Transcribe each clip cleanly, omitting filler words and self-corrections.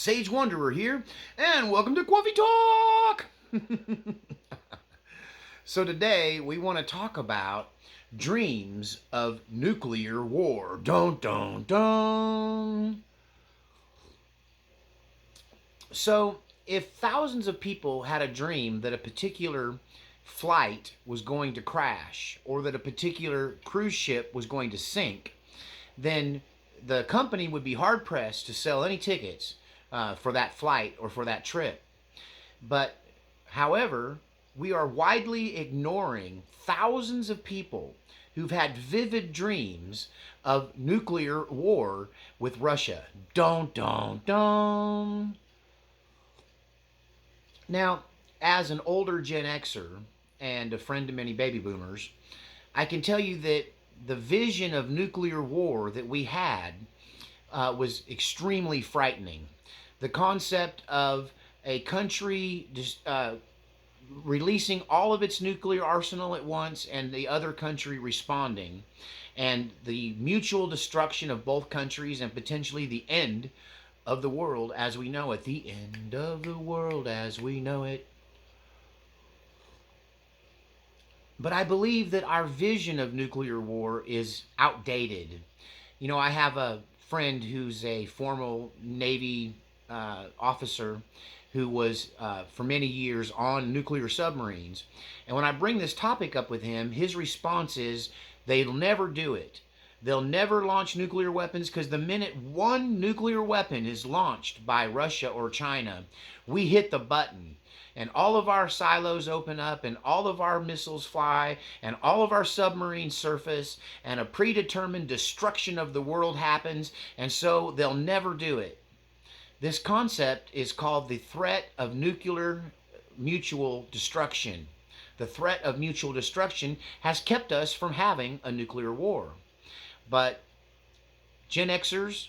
Sage Wanderer here, and welcome to Coffee Talk! So today we want to talk about dreams of nuclear war. Dun dun dun! So if thousands of people had a dream that a particular flight was going to crash or that a particular cruise ship was going to sink, then the company would be hard pressed to sell any tickets for that flight or for that trip. But, however, we are widely ignoring thousands of people who've had vivid dreams of nuclear war with Russia. Dun dun dun. Now, as an older Gen Xer and a friend to many baby boomers, I can tell you that the vision of nuclear war that we had was extremely frightening. The concept of a country releasing all of its nuclear arsenal at once and the other country responding, and the mutual destruction of both countries and potentially the end of the world as we know it. The end of the world as we know it. But I believe that our vision of nuclear war is outdated. You know, I have a friend who's a former Navy officer who was for many years on nuclear submarines. And when I bring this topic up with him, his response is they'll never do it. They'll never launch nuclear weapons because the minute one nuclear weapon is launched by Russia or China, we hit the button and all of our silos open up and all of our missiles fly and all of our submarines surface and a predetermined destruction of the world happens, and so they'll never do it. This concept is called the threat of nuclear mutual destruction. The threat of mutual destruction has kept us from having a nuclear war. But Gen Xers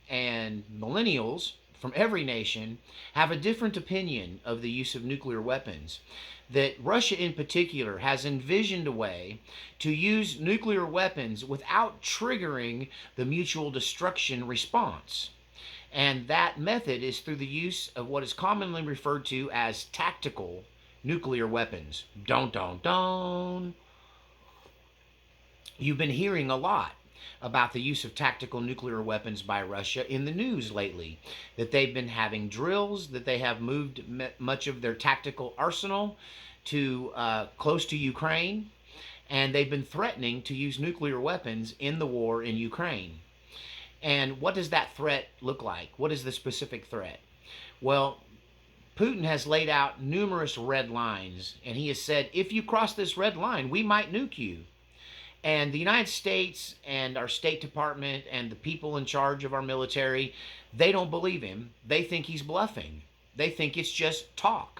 and millennials from every nation have a different opinion of the use of nuclear weapons. That Russia in particular has envisioned a way to use nuclear weapons without triggering the mutual destruction response. And that method is through the use of what is commonly referred to as tactical nuclear weapons. Dun dun dun. You've been hearing a lot about the use of tactical nuclear weapons by Russia in the news lately. That they've been having drills, that they have moved much of their tactical arsenal to close to Ukraine, and they've been threatening to use nuclear weapons in the war in Ukraine. And what does that threat look like? What is the specific threat? Well, Putin has laid out numerous red lines, and he has said, if you cross this red line, we might nuke you. And the United States and our State Department and the people in charge of our military, they don't believe him. They think he's bluffing. They think it's just talk.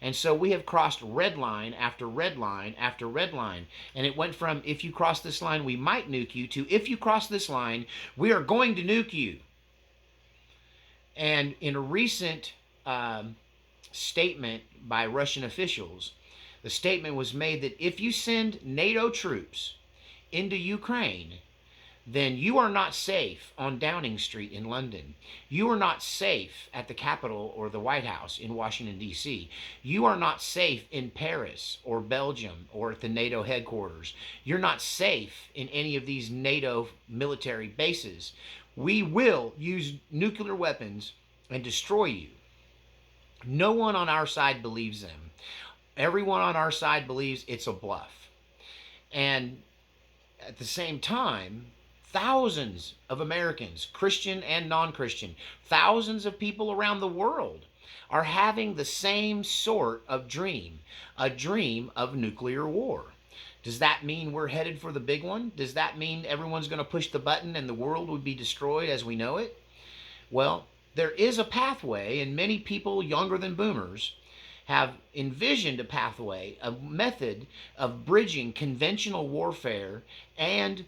And so we have crossed red line after red line after red line. And it went from, if you cross this line, we might nuke you, to, if you cross this line, we are going to nuke you. And in a recent statement by Russian officials, the statement was made that if you send NATO troops into Ukraine, then you are not safe on Downing Street in London. You are not safe at the Capitol or the White House in Washington, D.C. You are not safe in Paris or Belgium or at the NATO headquarters. You're not safe in any of these NATO military bases. We will use nuclear weapons and destroy you. No one on our side believes them. Everyone on our side believes it's a bluff. And at the same time, thousands of Americans, Christian and non-Christian, thousands of people around the world are having the same sort of dream, a dream of nuclear war. Does that mean we're headed for the big one? Does that mean everyone's going to push the button and the world would be destroyed as we know it? Well, there is a pathway, and many people younger than boomers have envisioned a pathway, a method of bridging conventional warfare and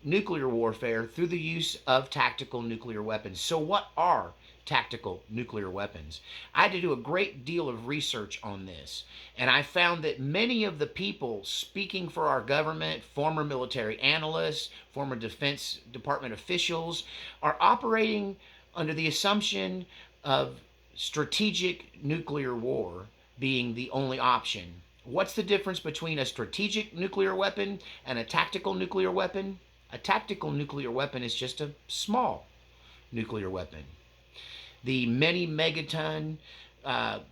nuclear warfare through the use of tactical nuclear weapons. So what are tactical nuclear weapons? I had to do a great deal of research on this, and I found that many of the people speaking for our government, former military analysts, former Defense Department officials, are operating under the assumption of strategic nuclear war being the only option. What's the difference between a strategic nuclear weapon and a tactical nuclear weapon? A tactical nuclear weapon is just a small nuclear weapon. The many megaton,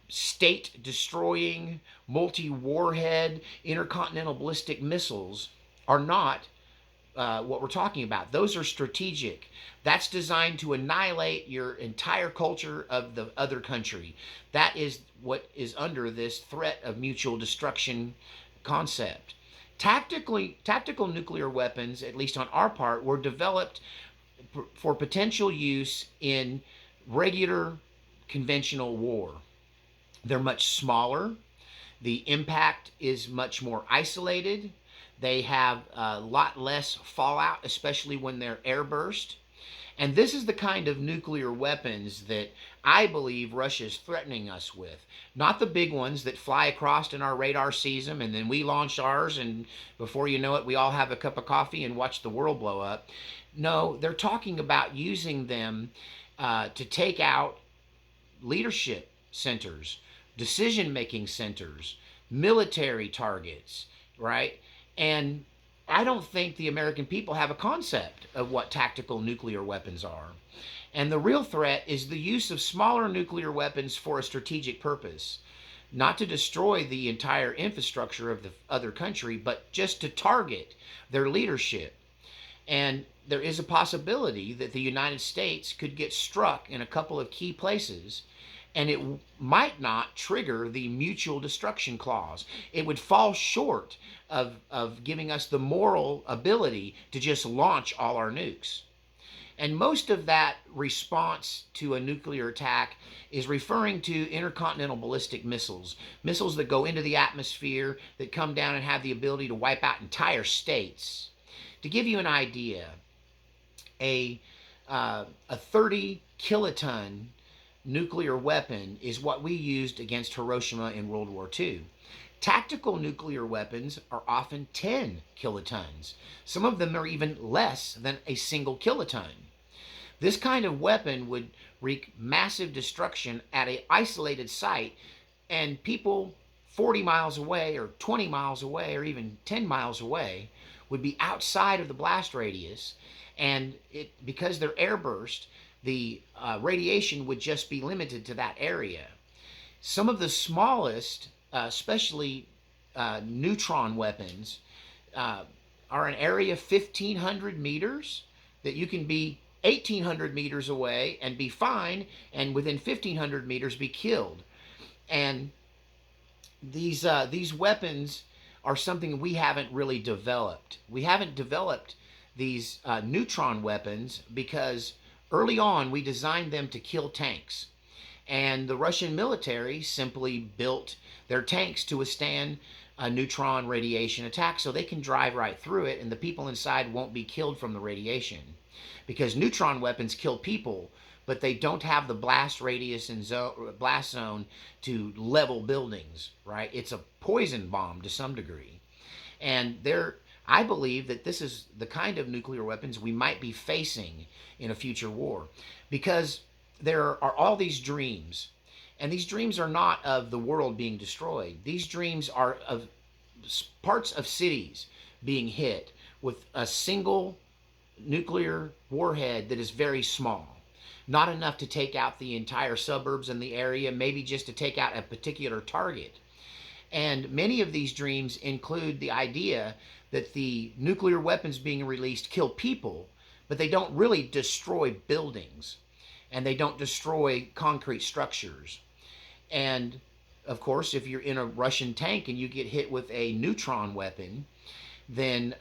state destroying, multi warhead, intercontinental ballistic missiles are not what we're talking about. Those are strategic. That's designed to annihilate your entire culture of the other country. That is what is under this threat of mutual destruction concept. Tactical nuclear weapons, at least on our part, were developed for potential use in regular conventional war. They're much smaller. The impact is much more isolated. They have a lot less fallout, especially when they're airburst. And this is the kind of nuclear weapons that I believe Russia is threatening us with. Not the big ones that fly across and our radar sees them, and then we launch ours, and before you know it, we all have a cup of coffee and watch the world blow up. No, they're talking about using them to take out leadership centers, decision making centers, military targets, right? And I don't think the American people have a concept of what tactical nuclear weapons are. And the real threat is the use of smaller nuclear weapons for a strategic purpose. Not to destroy the entire infrastructure of the other country, but just to target their leadership. And there is a possibility that the United States could get struck in a couple of key places, and it might not trigger the mutual destruction clause. It would fall short of giving us the moral ability to just launch all our nukes. And most of that response to a nuclear attack is referring to intercontinental ballistic missiles, missiles that go into the atmosphere, that come down and have the ability to wipe out entire states. To give you an idea, a 30 kiloton nuclear weapon is what we used against Hiroshima in World War II. Tactical nuclear weapons are often 10 kilotons. Some of them are even less than a single kiloton. This kind of weapon would wreak massive destruction at an isolated site, and people 40 miles away or 20 miles away or even 10 miles away would be outside of the blast radius, and because they're airburst, the radiation would just be limited to that area. Some of the smallest, especially neutron weapons, are an area of 1,500 meters that you can be 1,800 meters away and be fine, and within 1,500 meters be killed. And these weapons are something we haven't really developed. We haven't developed these neutron weapons because early on we designed them to kill tanks. And the Russian military simply built their tanks to withstand a neutron radiation attack so they can drive right through it and the people inside won't be killed from the radiation. Because neutron weapons kill people, but they don't have the blast radius and blast zone to level buildings, right? It's a poison bomb to some degree. And I believe that this is the kind of nuclear weapons we might be facing in a future war, because there are all these dreams, and these dreams are not of the world being destroyed. These dreams are of parts of cities being hit with a single nuclear warhead that is very small, not enough to take out the entire suburbs and the area, maybe just to take out a particular target. And many of these dreams include the idea that the nuclear weapons being released kill people, but they don't really destroy buildings, and they don't destroy concrete structures. And of course, if you're in a Russian tank and you get hit with a neutron weapon, then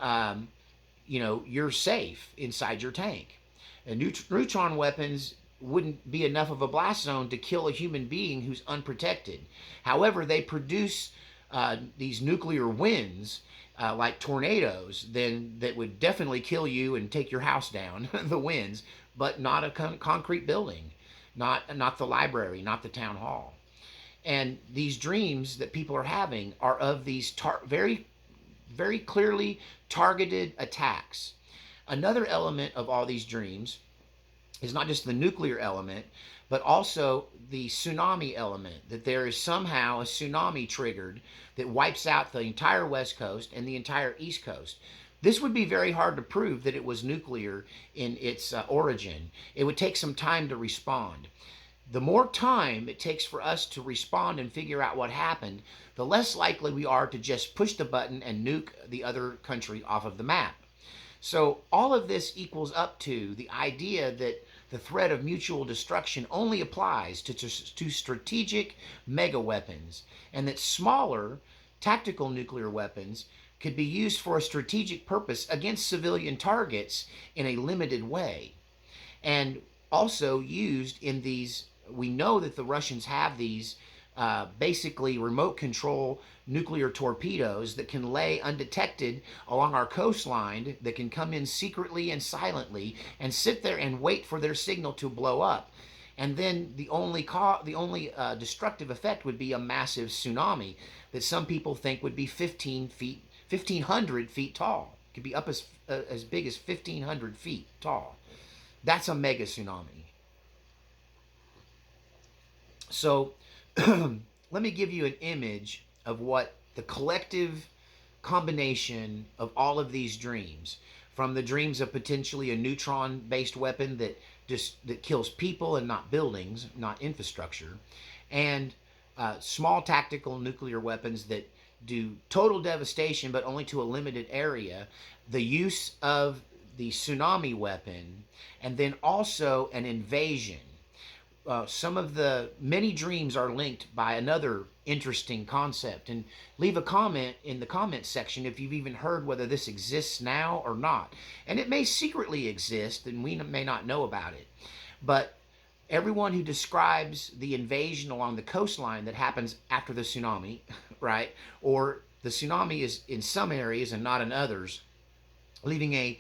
you're safe inside your tank. And neutron weapons wouldn't be enough of a blast zone to kill a human being who's unprotected. However, they produce these nuclear winds like tornadoes, then that would definitely kill you and take your house down, the winds, but not a concrete building, not the library, not the town hall. And these dreams that people are having are of these very, very clearly targeted attacks. Another element of all these dreams is not just the nuclear element, but also the tsunami element, that there is somehow a tsunami triggered that wipes out the entire West Coast and the entire East Coast. This would be very hard to prove that it was nuclear in its origin. It would take some time to respond. The more time it takes for us to respond and figure out what happened, the less likely we are to just push the button and nuke the other country off of the map. So all of this equals up to the idea that the threat of mutual destruction only applies to strategic mega weapons, and that smaller tactical nuclear weapons could be used for a strategic purpose against civilian targets in a limited way. And also used in these, we know that the Russians have these basically remote control nuclear torpedoes that can lay undetected along our coastline, that can come in secretly and silently and sit there and wait for their signal to blow up. And then the only destructive effect would be a massive tsunami that some people think would be 1,500 feet tall. It could be up as big as 1,500 feet tall. That's a mega tsunami. So let me give you an image of what the collective combination of all of these dreams, from the dreams of potentially a neutron based weapon that kills people and not buildings, not infrastructure, and small tactical nuclear weapons that do total devastation but only to a limited area, the use of the tsunami weapon, and then also an invasion. Some of the many dreams are linked by another interesting concept. And leave a comment in the comment section if you've even heard whether this exists now or not. And it may secretly exist and we may not know about it. But everyone who describes the invasion along the coastline that happens after the tsunami, right? Or the tsunami is in some areas and not in others, leaving a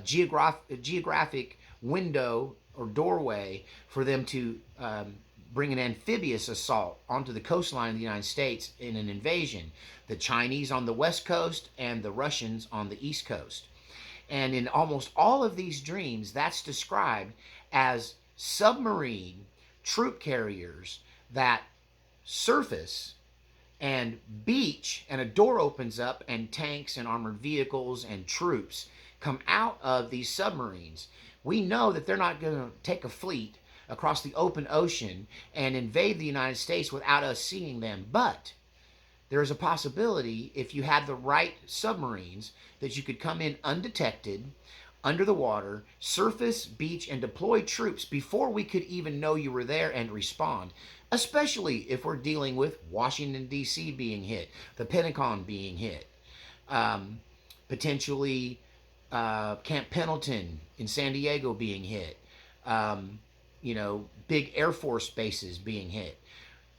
geographic window or doorway for them to bring an amphibious assault onto the coastline of the United States in an invasion. The Chinese on the west coast and the Russians on the east coast. And in almost all of these dreams, that's described as submarine troop carriers that surface and beach, and a door opens up and tanks and armored vehicles and troops come out of these submarines. We know that they're not going to take a fleet across the open ocean and invade the United States without us seeing them. But there is a possibility, if you had the right submarines, that you could come in undetected, under the water, surface, beach, and deploy troops before we could even know you were there and respond. Especially if we're dealing with Washington, D.C. being hit, the Pentagon being hit, potentially Camp Pendleton in San Diego being hit, big Air Force bases being hit.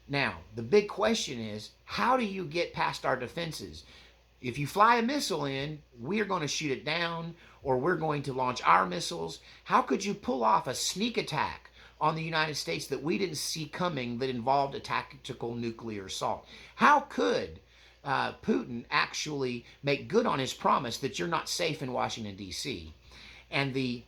Now, the big question is, how do you get past our defenses? If you fly a missile in, we're going to shoot it down, or we're going to launch our missiles. How could you pull off a sneak attack on the United States that we didn't see coming, that involved a tactical nuclear assault? How could Putin actually make good on his promise that you're not safe in Washington, D.C.? And the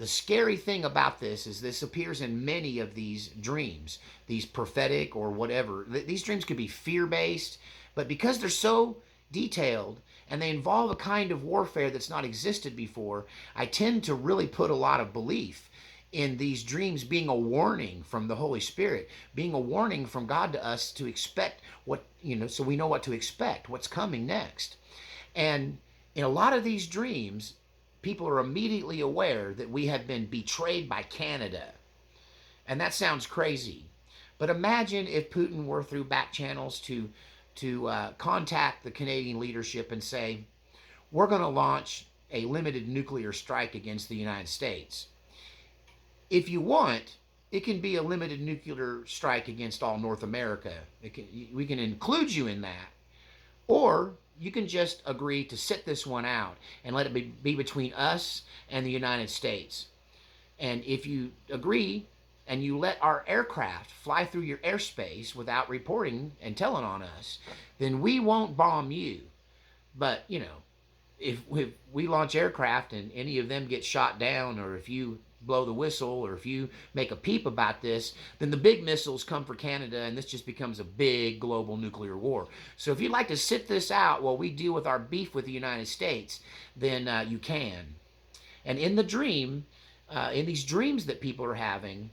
scary thing about this is this appears in many of these dreams, these prophetic or whatever. These dreams could be fear-based, but because they're so detailed and they involve a kind of warfare that's not existed before, I tend to really put a lot of belief in these dreams being a warning from the Holy Spirit, being a warning from God to us to expect so we know what to expect, what's coming next. And in a lot of these dreams, people are immediately aware that we have been betrayed by Canada. And that sounds crazy. But imagine if Putin were through back channels to contact the Canadian leadership and say, we're going to launch a limited nuclear strike against the United States. If you want, it can be a limited nuclear strike against all North America. We can include you in that. Or you can just agree to sit this one out and let it be between us and the United States. And if you agree and you let our aircraft fly through your airspace without reporting and telling on us, then we won't bomb you. But, if we launch aircraft and any of them get shot down, or if you blow the whistle or if you make a peep about this, then the big missiles come for Canada and this just becomes a big global nuclear war. So if you'd like to sit this out while we deal with our beef with the United States, then you can. And in the dream, in these dreams that people are having,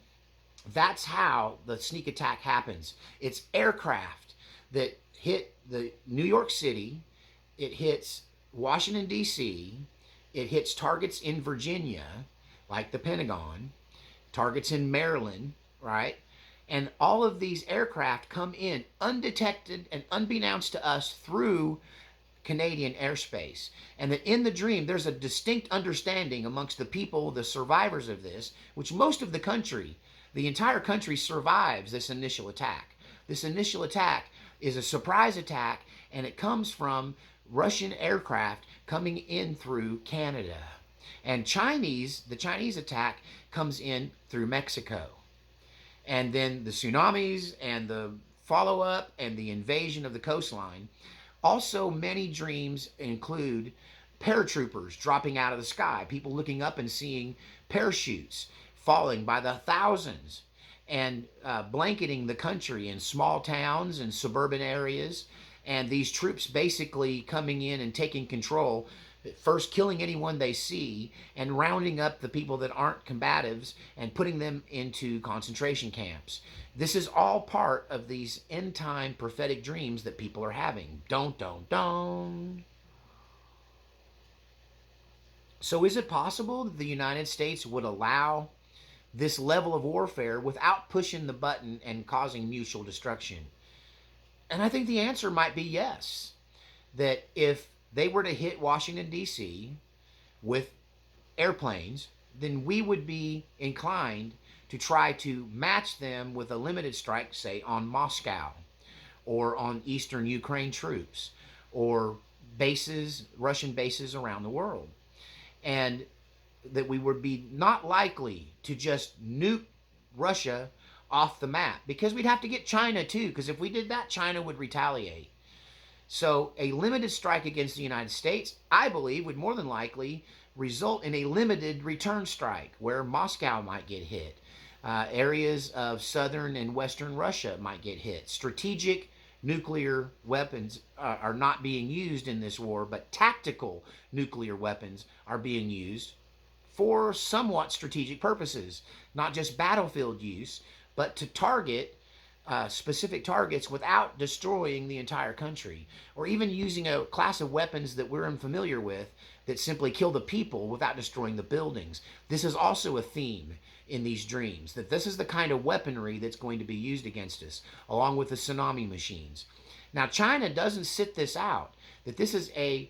that's how the sneak attack happens. It's aircraft that hit the New York City, it hits Washington, D.C., it hits targets in Virginia, like the Pentagon, targets in Maryland, right? And all of these aircraft come in undetected and unbeknownst to us through Canadian airspace. And that in the dream, there's a distinct understanding amongst the people, the survivors of this, which most of the country, the entire country survives this initial attack. This initial attack is a surprise attack, and it comes from Russian aircraft coming in through Canada. And the Chinese attack comes in through Mexico. And then the tsunamis and the follow-up and the invasion of the coastline. Also, many dreams include paratroopers dropping out of the sky, people looking up and seeing parachutes falling by the thousands and blanketing the country in small towns and suburban areas. And these troops basically coming in and taking control, first killing anyone they see and rounding up the people that aren't combatives and putting them into concentration camps. This is all part of these end time prophetic dreams that people are having. Don't. So is it possible that the United States would allow this level of warfare without pushing the button and causing mutual destruction? And I think the answer might be yes. That if they were to hit Washington, D.C. with airplanes, then we would be inclined to try to match them with a limited strike, say, on Moscow or on eastern Ukraine troops or bases, Russian bases around the world. And that we would be not likely to just nuke Russia off the map, because we'd have to get China too, because if we did that, China would retaliate. So a limited strike against the United States, I believe, would more than likely result in a limited return strike where Moscow might get hit. Areas of southern and western Russia might get hit. Strategic nuclear weapons are not being used in this war, but tactical nuclear weapons are being used for somewhat strategic purposes, not just battlefield use, but to target specific targets without destroying the entire country, or even using a class of weapons that we're unfamiliar with that simply kill the people without destroying the buildings. This is also a theme in these dreams, that this is the kind of weaponry that's going to be used against us, along with the tsunami machines. Now, China doesn't sit this out, that this is a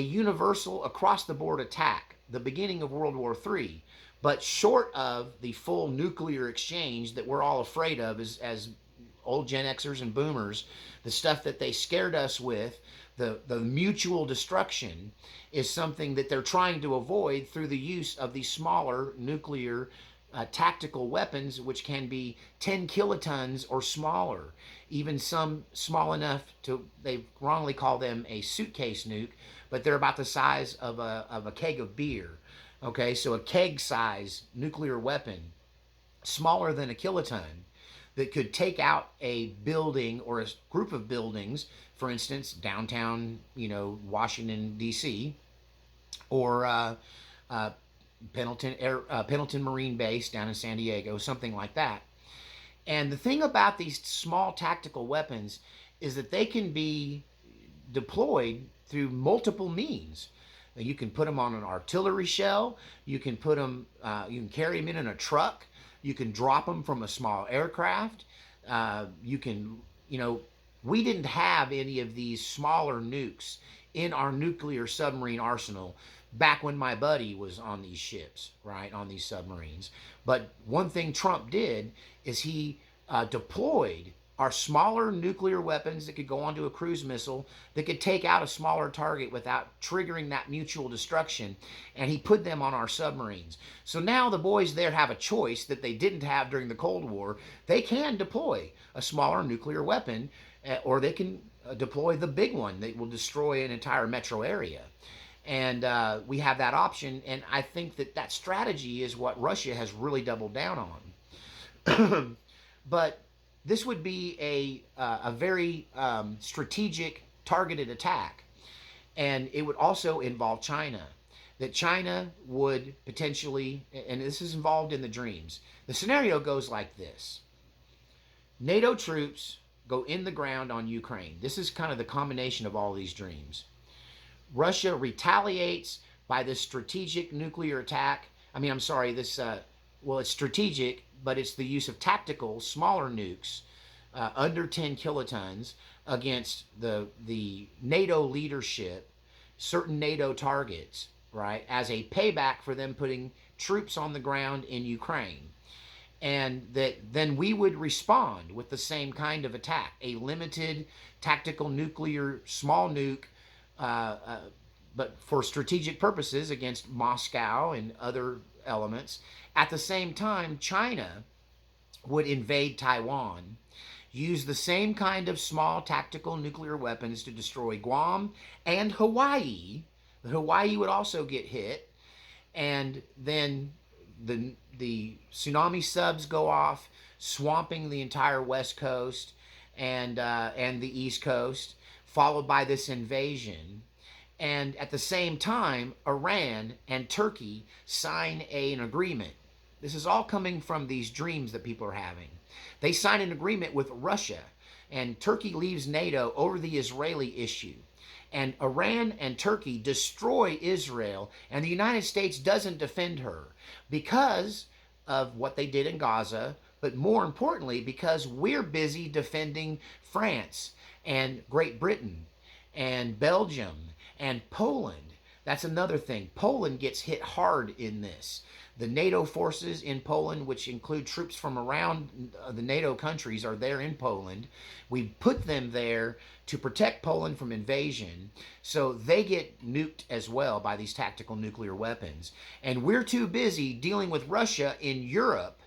universal across-the-board attack, the beginning of World War III. But short of the full nuclear exchange that we're all afraid of as old Gen Xers and boomers, the stuff that they scared us with, the mutual destruction, is something that they're trying to avoid through the use of these smaller nuclear tactical weapons, which can be 10 kilotons or smaller, even some small enough to, they wrongly call them a suitcase nuke, but they're about the size of a keg of beer. Okay, so a keg-size nuclear weapon, smaller than a kiloton, that could take out a building or a group of buildings, for instance, downtown, Washington, D.C., or Pendleton Marine Base down in San Diego, something like that. And the thing about these small tactical weapons is that they can be deployed through multiple means. You can put them on an artillery shell. You can put them. You can carry them in a truck. You can drop them from a small aircraft. You can. We didn't have any of these smaller nukes in our nuclear submarine arsenal back when my buddy was on these ships, right, on these submarines. But one thing Trump did is he deployed our smaller nuclear weapons that could go onto a cruise missile that could take out a smaller target without triggering that mutual destruction, and he put them on our submarines. So now the boys there have a choice that they didn't have during the Cold War. They can deploy a smaller nuclear weapon, or they can deploy the big one that will destroy an entire metro area. And we have that option. And I think that that strategy is what Russia has really doubled down on. But this would be a very strategic, targeted attack, and it would also involve China. That China would potentially, and this is involved in the dreams. The scenario goes like this: NATO troops go in the ground on Ukraine. This is kind of the combination of all these dreams. Russia retaliates by this strategic nuclear attack. I mean, I'm sorry, this, well, it's strategic, but it's the use of tactical, smaller nukes under 10 kilotons against the NATO leadership, certain NATO targets, right, as a payback for them putting troops on the ground in Ukraine. And that then we would respond with the same kind of attack, a limited tactical nuclear small nuke, uh, uh, but for strategic purposes against Moscow and other elements. At the same time, China would invade Taiwan, use the same kind of small tactical nuclear weapons to destroy Guam and Hawaii. Hawaii would also get hit, and then the tsunami subs go off, swamping the entire west coast and the east coast, followed by this invasion. And at the same time, Iran and Turkey sign an agreement. This is all coming from these dreams that people are having. They sign an agreement with Russia, and Turkey leaves NATO over the Israeli issue. And Iran and Turkey destroy Israel, and the United States doesn't defend her because of what they did in Gaza, but more importantly, because we're busy defending France and Great Britain and Belgium and Poland. That's another thing. Poland gets hit hard in this. The NATO forces in Poland, which include troops from around the NATO countries, are there in Poland. We put them there to protect Poland from invasion, so they get nuked as well by these tactical nuclear weapons. And we're too busy dealing with Russia in Europe,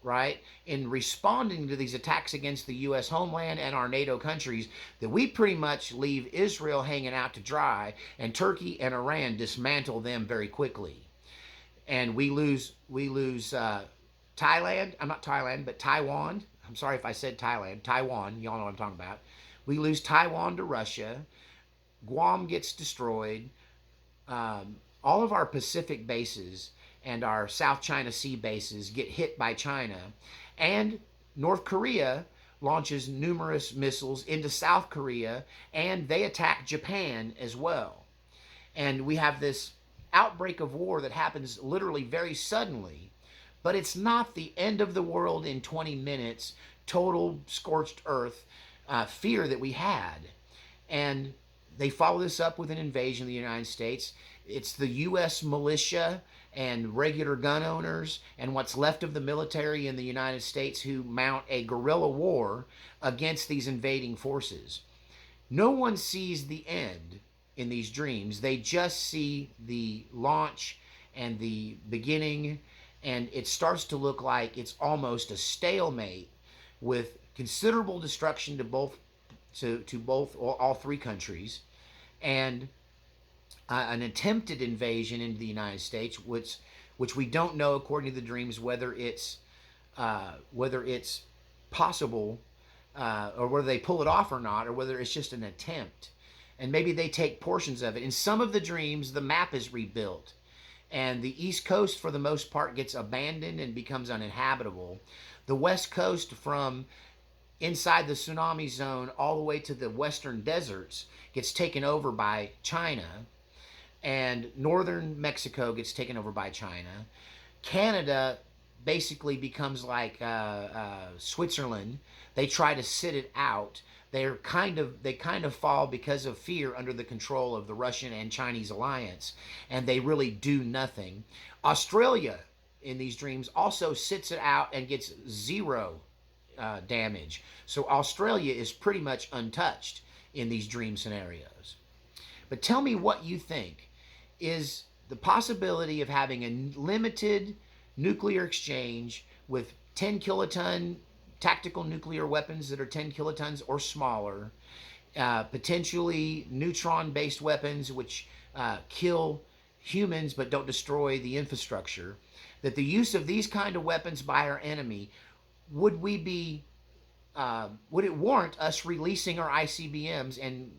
right, in responding to these attacks against the U.S. homeland and our NATO countries, that we pretty much leave Israel hanging out to dry, and Turkey and Iran dismantle them very quickly. And we lose Thailand. I'm not Thailand, but Taiwan. I'm sorry if I said Thailand. Taiwan. Y'all know what I'm talking about. We lose Taiwan to Russia. Guam gets destroyed. All of our Pacific bases and our South China Sea bases get hit by China. And North Korea launches numerous missiles into South Korea, and they attack Japan as well. And we have this outbreak of war that happens literally very suddenly, but it's not the end of the world in 20 minutes, total scorched earth fear that we had. And they follow this up with an invasion of the United States. It's the U.S. militia and regular gun owners and what's left of the military in the United States who mount a guerrilla war against these invading forces. No one sees the end in these dreams. They just see the launch and the beginning, and it starts to look like it's almost a stalemate with considerable destruction to both all three countries, and an attempted invasion into the United States, which we don't know according to the dreams whether it's possible, or whether they pull it off or not, or whether it's just an attempt. And maybe they take portions of it. In some of the dreams, the map is rebuilt, and the East Coast, for the most part, gets abandoned and becomes uninhabitable. The West Coast, from inside the tsunami zone all the way to the western deserts, gets taken over by China, and northern Mexico gets taken over by China. Canada basically becomes like Switzerland. They try to sit it out. They kind of fall because of fear under the control of the Russian and Chinese alliance, and they really do nothing. Australia in these dreams also sits it out and gets zero damage. So Australia is pretty much untouched in these dream scenarios. But tell me what you think. Is the possibility of having a limited nuclear exchange with 10 kiloton tactical nuclear weapons that are 10 kilotons or smaller, potentially neutron-based weapons, which kill humans but don't destroy the infrastructure, that the use of these kind of weapons by our enemy, would it warrant us releasing our ICBMs and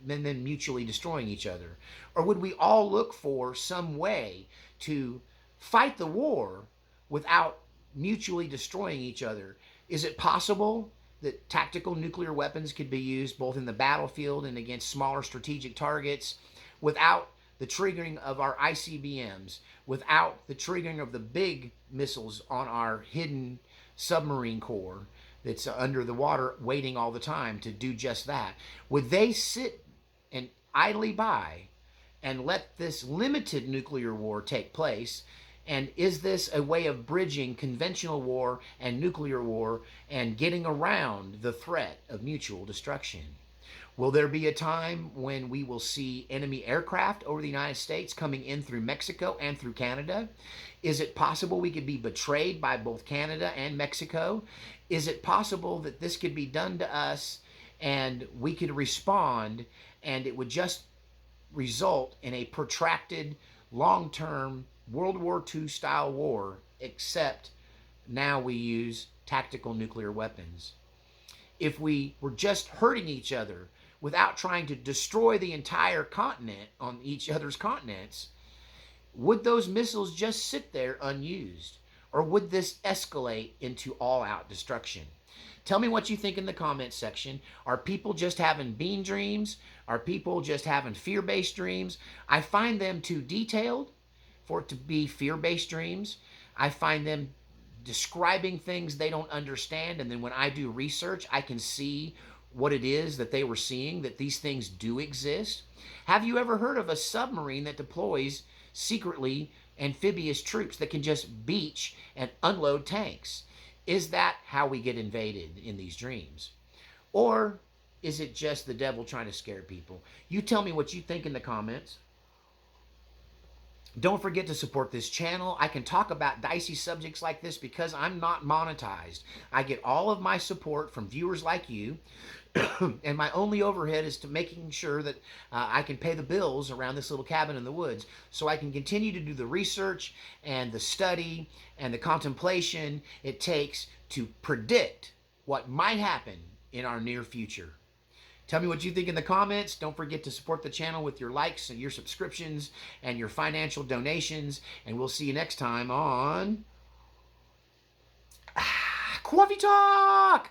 then mutually destroying each other? Or would we all look for some way to fight the war without mutually destroying each other? Is it possible that tactical nuclear weapons could be used both in the battlefield and against smaller strategic targets without the triggering of our ICBMs, without the triggering of the big missiles on our hidden submarine core that's under the water waiting all the time to do just that? Would they sit and idly by and let this limited nuclear war take place? And is this a way of bridging conventional war and nuclear war and getting around the threat of mutual destruction? Will there be a time when we will see enemy aircraft over the United States coming in through Mexico and through Canada? Is it possible we could be betrayed by both Canada and Mexico? Is it possible that this could be done to us and we could respond and it would just result in a protracted, long-term World War II style war, except now we use tactical nuclear weapons? If we were just hurting each other without trying to destroy the entire continent on each other's continents, would those missiles just sit there unused? Or would this escalate into all-out destruction? Tell me what you think in the comments section. Are people just having bean dreams? Are people just having fear-based dreams? I find them too detailed for it to be fear-based dreams. I find them describing things they don't understand, and then when I do research, I can see what it is that they were seeing, that these things do exist. Have you ever heard of a submarine that deploys secretly amphibious troops that can just beach and unload tanks? Is that how we get invaded in these dreams? Or is it just the devil trying to scare people? You tell me what you think in the comments. Don't forget to support this channel. I can talk about dicey subjects like this because I'm not monetized. I get all of my support from viewers like you, and my only overhead is to making sure that I can pay the bills around this little cabin in the woods, so I can continue to do the research and the study and the contemplation it takes to predict what might happen in our near future. Tell me what you think in the comments. Don't forget to support the channel with your likes and your subscriptions and your financial donations. And we'll see you next time on Coffee Talk!